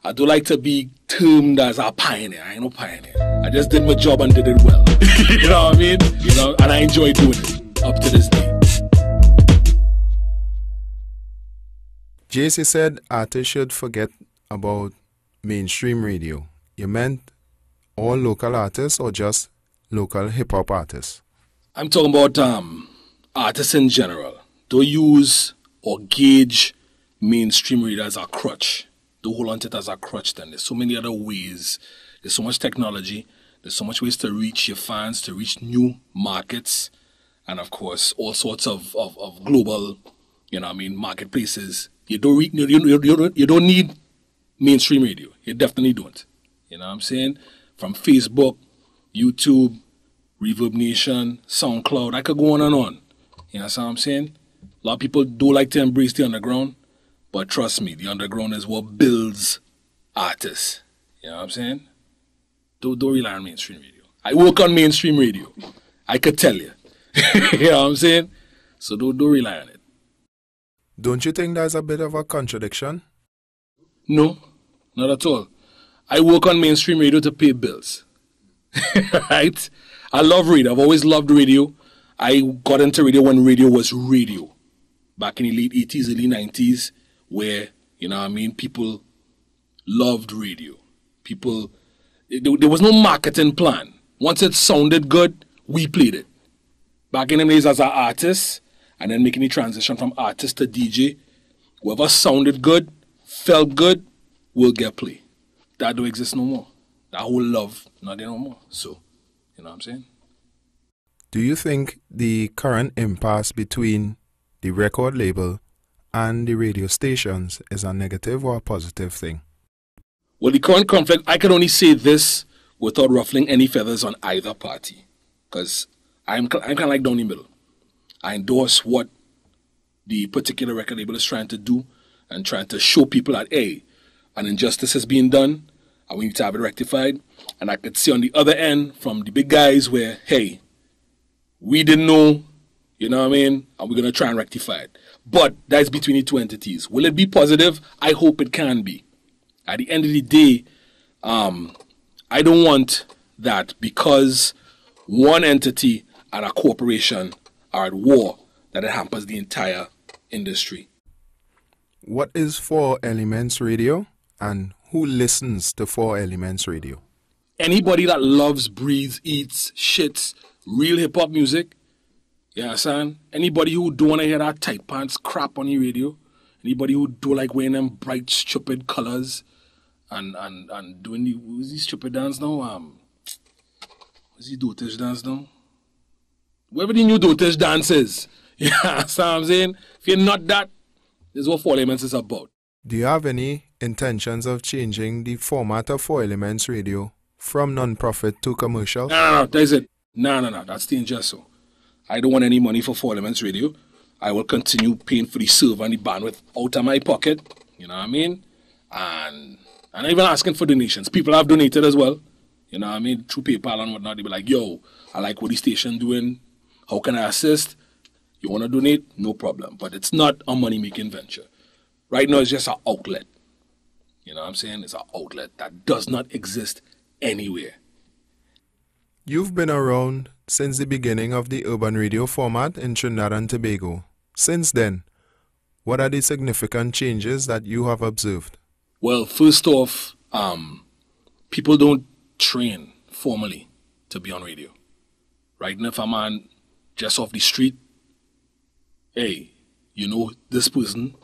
I do like to be termed as a pioneer. I ain't no pioneer. I just did my job and did it well. You know what I mean? You know, and I enjoy doing it up to this day. Jase said artists should forget about mainstream radio. You meant all local artists or just local hip-hop artists? I'm talking about artists in general. Don't use or gauge mainstream radio as a crutch. Don't hold on to it as a crutch then. There's so many other ways. There's so much technology. There's so much ways to reach your fans, to reach new markets, and of course, all sorts of global, you know what I mean, marketplaces. You don't need mainstream radio. You definitely don't. You know what I'm saying? From Facebook, YouTube, Reverb Nation, SoundCloud, I could go on and on. You know what I'm saying? A lot of people do like to embrace the underground, but trust me, the underground is what builds artists. You know what I'm saying? Don't rely on mainstream radio. I work on mainstream radio. I could tell you. You know what I'm saying? So don't rely on it. Don't you think there's a bit of a contradiction? No, not at all. I work on mainstream radio to pay bills. Right? I love radio. I've always loved radio. I got into radio when radio was radio. Back in the late 80s, early 90s, where, you know what I mean, people loved radio. People, there was no marketing plan. Once it sounded good, we played it. Back in the days as an artist, and then making the transition from artist to DJ, whoever sounded good, felt good, will get play. That don't exist no more. That whole love, not there no more. So, you know what I'm saying? Do you think the current impasse between the record label and the radio stations is a negative or a positive thing? Well, the current conflict, I can only say this without ruffling any feathers on either party. Because I'm kind of like down the middle. I endorse what the particular record label is trying to do and trying to show people that, hey, an injustice is being done and we need to have it rectified. And I could see on the other end from the big guys where, hey, we didn't know, you know what I mean, and we're going to try and rectify it. But that's between the two entities. Will it be positive? I hope it can be. At the end of the day, I don't want that because one entity and a corporation are at war, that it hampers the entire industry. What is 4 Elements Radio and who listens to 4 Elements Radio? Anybody that loves, breathes, eats, shits, real hip-hop music, you understand? Anybody who don't want to hear that tight pants crap on the radio, anybody who don't like wearing them bright, stupid colors and doing the stupid dance now, what's the dotage dance now? Whatever the new dotage dance is, you understand what I'm saying? If you're not that, this is what 4 Elements is about. Do you have any intentions of changing the format of 4 Elements Radio from non-profit to commercial? No, that's it. No, that's dangerous. So I don't want any money for 4 Elements Radio. I will continue paying for the server and the bandwidth out of my pocket. You know what I mean? And even asking for donations. People have donated as well. You know what I mean? Through PayPal and whatnot. They be like, yo, I like what the station doing. How can I assist? You want to donate? No problem. But it's not a money-making venture. Right now, it's just an outlet. You know what I'm saying? It's an outlet that does not exist anywhere. You've been around since the beginning of the urban radio format in Trinidad and Tobago. Since then, what are the significant changes that you have observed? Well, first off, people don't train formally to be on radio. Right now, if a man just off the street, hey, you know this person,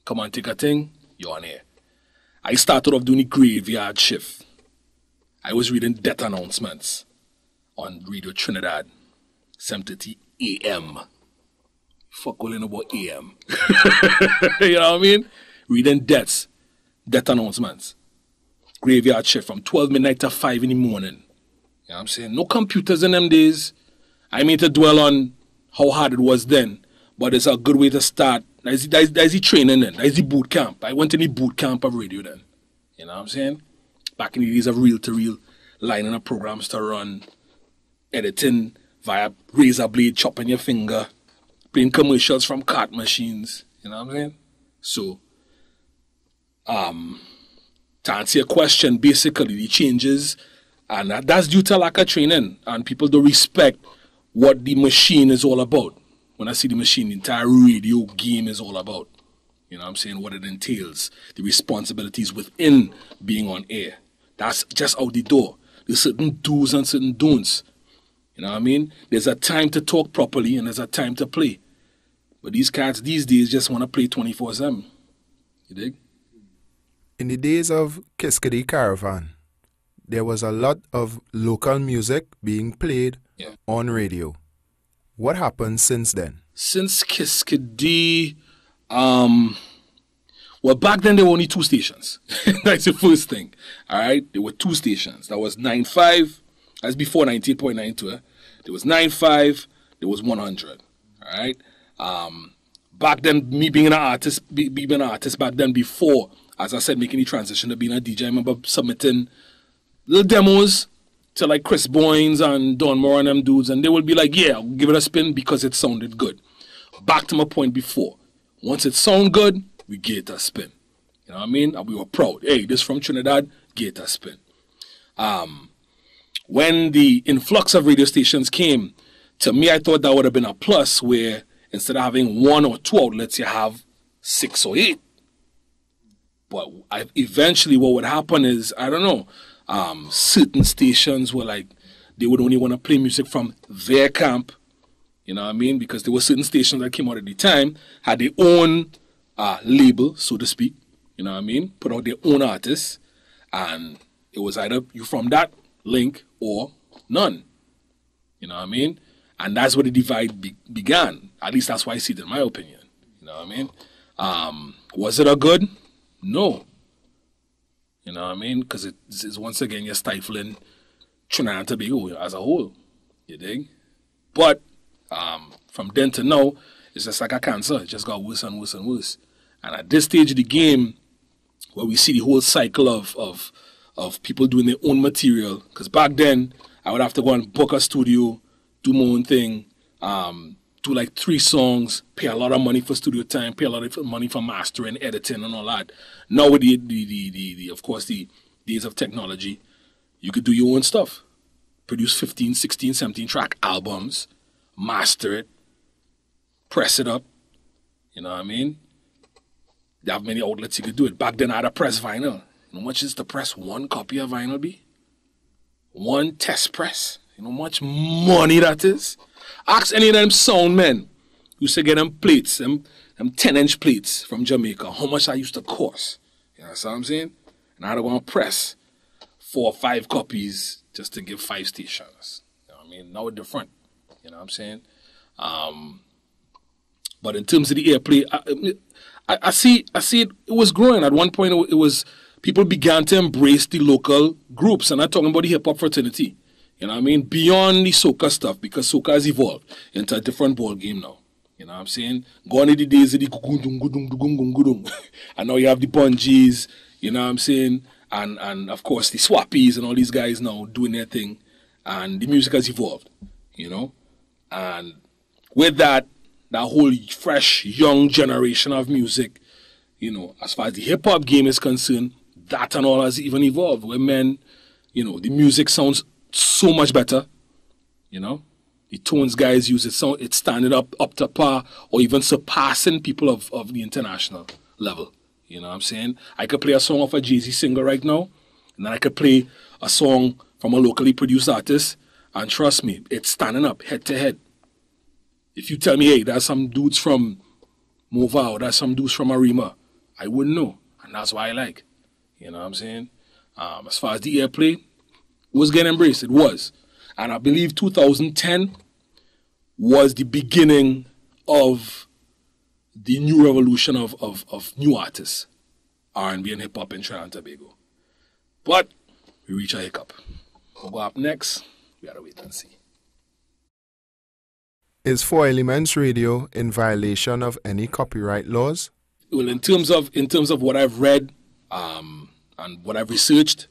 come on, take a thing, you're on air. I started off doing the graveyard shift. I was reading death announcements on Radio Trinidad, 7:30 a.m. Fuck all in about a.m. You know what I mean? Reading death announcements. Graveyard shift from 12 midnight to 5 in the morning. You know what I'm saying? No computers in them days. I mean to dwell on how hard it was then, but it's a good way to start. That's the training then. That's the boot camp. I went in the boot camp of radio then. You know what I'm saying? Back in the days of reel-to-reel, lining up programs to run, editing via razor blade, chopping your finger, playing commercials from cart machines. You know what I'm saying? So, to answer your question, basically the changes, and that's due to lack of training, and people don't respect what the machine is all about. When I see the machine, the entire radio game is all about. You know what I'm saying? What it entails, the responsibilities within being on air. That's just out the door. There's certain do's and certain don'ts. You know what I mean? There's a time to talk properly and there's a time to play. But these cats these days just want to play 24/7. You dig? In the days of Kiskadee Caravan, there was a lot of local music being played on radio. What happened since then? Since Kiskadee, well, back then there were only 2 stations. That's the first thing. All right, there were 2 stations. That was 95. That's before 98.92. There was 95. There was 100. All right. Back then, me being an artist, being an artist back then, before, as I said, making the transition to being a DJ, I remember submitting little demos to like Chris Boynes and Don Moore and them dudes, and they would be like, yeah, I'll give it a spin because it sounded good. Back to my point before. Once it sounded good, we gave it a spin. You know what I mean? And we were proud. Hey, this from Trinidad, give it a spin. When the influx of radio stations came, to me, I thought that would have been a plus where instead of having 1 or 2 outlets, you have 6 or 8. But eventually what would happen is, I don't know, certain stations were like, they would only want to play music from their camp. You know what I mean? Because there were certain stations that came out at the time, had their own label, so to speak. You know what I mean? Put out their own artists. And it was either you from that link or none. You know what I mean? And that's where the divide began. At least that's why I see it in my opinion. You know what I mean? Was it a good? No. You know what I mean? Because it's once again, you're stifling Trinidad and Tobago as a whole. You dig? But from then to now, it's just like a cancer. It just got worse and worse and worse. And at this stage of the game, where we see the whole cycle of people doing their own material, because back then, I would have to go and book a studio, do my own thing, do like 3 songs, pay a lot of money for studio time, pay a lot of money for mastering, editing, and all that. Now with the of course, the days of technology, you could do your own stuff. Produce 15, 16, 17 track albums, master it, press it up. You know what I mean? They have many outlets you could do it. Back then, I had a press vinyl. You know how much is to press 1 copy of vinyl be? 1 test press. You know how much money that is? Ask any of them sound men who used to get them plates, them 10-inch plates from Jamaica, how much that used to cost. You know what I'm saying? And I had to go and press 4 or 5 copies just to give 5 stations. You know what I mean? Now it's different. You know what I'm saying? But in terms of the airplay, I see it was growing. At one point, it was people began to embrace the local groups. And I'm talking about the hip-hop fraternity. You know what I mean? Beyond the soca stuff, because soca has evolved into a different ball game now. You know what I'm saying? Gone in the days of the gugundung. And now you have the bungees, you know what I'm saying? And of course the swappies and all these guys now doing their thing. And the music has evolved, you know? And with that whole fresh, young generation of music, you know, as far as the hip-hop game is concerned, that and all has even evolved. Where men, you know, the music sounds so much better, you know. The tones guys use it's standing up to par or even surpassing people of the international level. You know what I'm saying? I could play a song off a Jay-Z single right now, and then I could play a song from a locally produced artist, and trust me, it's standing up head to head. If you tell me, hey, there's some dudes from Mova or there's some dudes from Arima, I wouldn't know, and that's why I like. You know what I'm saying? As far as the airplay, was getting embraced. It was. And I believe 2010 was the beginning of the new revolution of new artists, R&B and hip-hop in Trinidad and Tobago. But we reach a hiccup. We'll go up next. We gotta wait and see. Is 4 Elements Radio in violation of any copyright laws? Well, in terms of what I've read and what I've researched,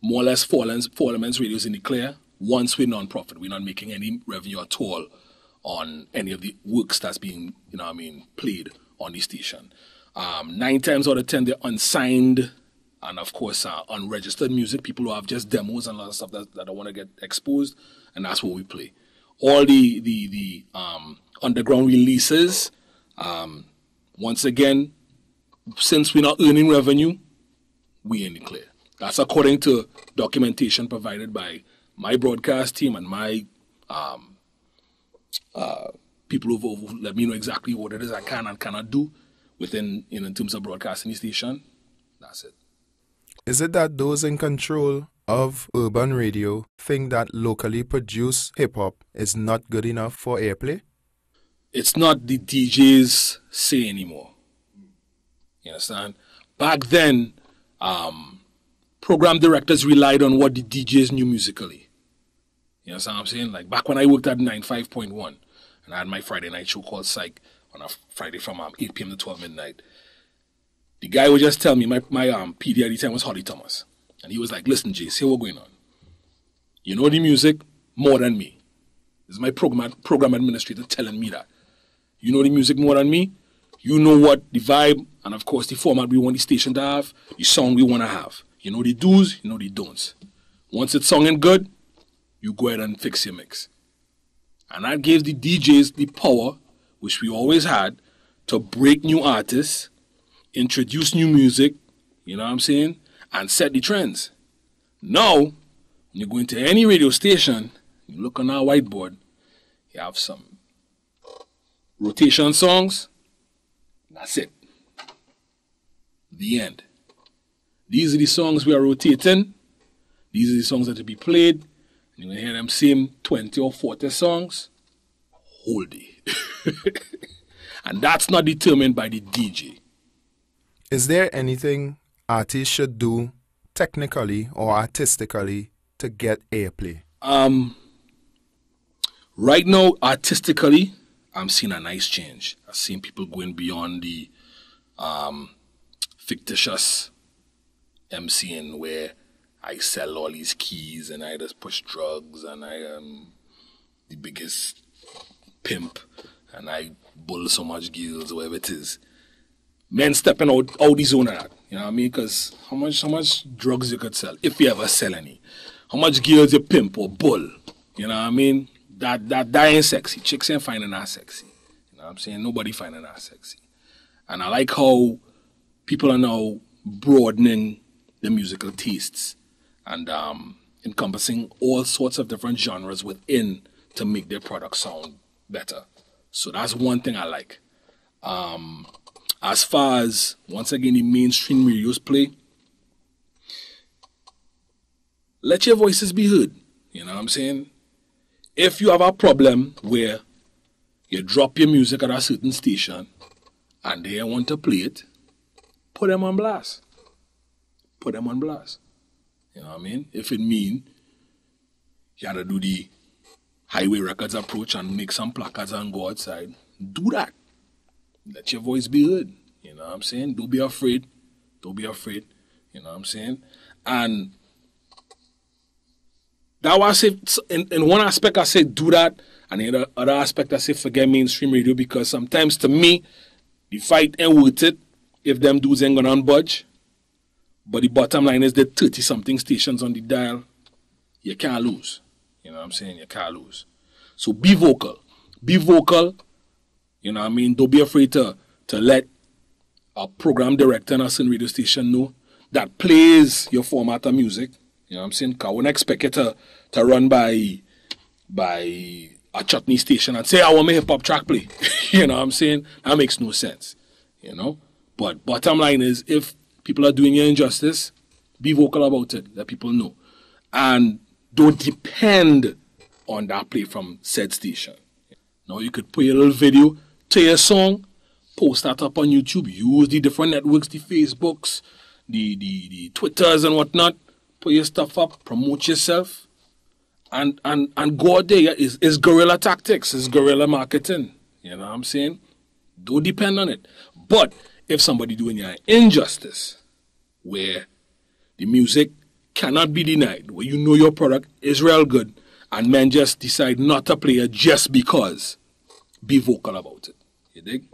more or less 4 Elements Radio is in the clear. Once we're non-profit, we're not making any revenue at all on any of the works that's being, you know what I mean, played on the station. 9 times out of 10, they're unsigned and of course unregistered music, people who have just demos and a lot of stuff that don't want to get exposed, and that's what we play. All the underground releases, once again, since we're not earning revenue, we in the clear. That's according to documentation provided by my broadcast team and my people who let me know exactly what it is I can and cannot do within in terms of broadcasting the station. That's it. Is it that those in control of urban radio think that locally produced hip-hop is not good enough for airplay? It's not the DJs say anymore. You understand? Back then, program directors relied on what the DJs knew musically. You understand what I'm saying? Like back when I worked at 95.1 and I had my Friday night show called Psych on a Friday from 8 p.m. to 12 midnight. The guy would just tell me, my PD at the time was Holly Thomas. And he was like, listen, Jase, here what's going on. You know the music more than me. This is my program administrator telling me that. You know the music more than me. You know what the vibe and, of course, the format we want the station to have, the song we want to have. You know the do's, you know the don'ts. Once it's songing good, you go ahead and fix your mix. And that gave the DJs the power, which we always had, to break new artists, introduce new music, you know what I'm saying, and set the trends. Now, when you go into any radio station, you look on our whiteboard, you have some rotation songs, that's it. The end. These are the songs we are rotating. These are the songs that will be played. You're going to hear them same 20 or 40 songs whole day. And that's not determined by the DJ. Is there anything artists should do technically or artistically to get airplay? Right now, artistically, I'm seeing a nice change. I've seen people going beyond the fictitious MCing where I sell all these keys and I just push drugs and I am the biggest pimp and I bull so much girls or whatever it is. Men stepping out the zone of that. You know what I mean? Because how much drugs you could sell, if you ever sell any. How much girls you pimp or bull. You know what I mean? That ain't sexy. Chicks ain't finding that sexy. You know what I'm saying? Nobody finding that sexy. And I like how people are now broadening the musical tastes and encompassing all sorts of different genres within to make their product sound better. So that's one thing I like. As far as, once again, the mainstream radios play, let your voices be heard. You know what I'm saying? If you have a problem where you drop your music at a certain station and they want to play it, put them on blast. Put them on blast. You know what I mean? If it mean you had to do the highway records approach and make some placards and go outside, do that. Let your voice be heard. You know what I'm saying? Don't be afraid. Don't be afraid. You know what I'm saying? And that was I say, in one aspect I say do that, and in the other aspect I say forget mainstream radio, because sometimes to me, the fight ain't worth it if them dudes ain't gonna budge. But the bottom line is that 30-something stations on the dial, you can't lose. You know what I'm saying? You can't lose. So be vocal. Be vocal. You know what I mean? Don't be afraid to let a program director on a certain radio station know that plays your format of music. You know what I'm saying? Because I wouldn't expect it to run by a chutney station and say, I want my hip-hop track play. You know what I'm saying? That makes no sense. You know? But bottom line is, if people are doing you injustice, be vocal about it. Let people know. And don't depend on that play from said station. Now you could put a little video to your song, post that up on YouTube, use the different networks, the Facebooks, the Twitters and whatnot, put your stuff up, promote yourself, and go out there. It's guerrilla tactics, it's guerrilla marketing. You know what I'm saying? Don't depend on it. But if somebody doing you an injustice, where the music cannot be denied, where you know your product is real good, and men just decide not to play it just because, be vocal about it. You dig?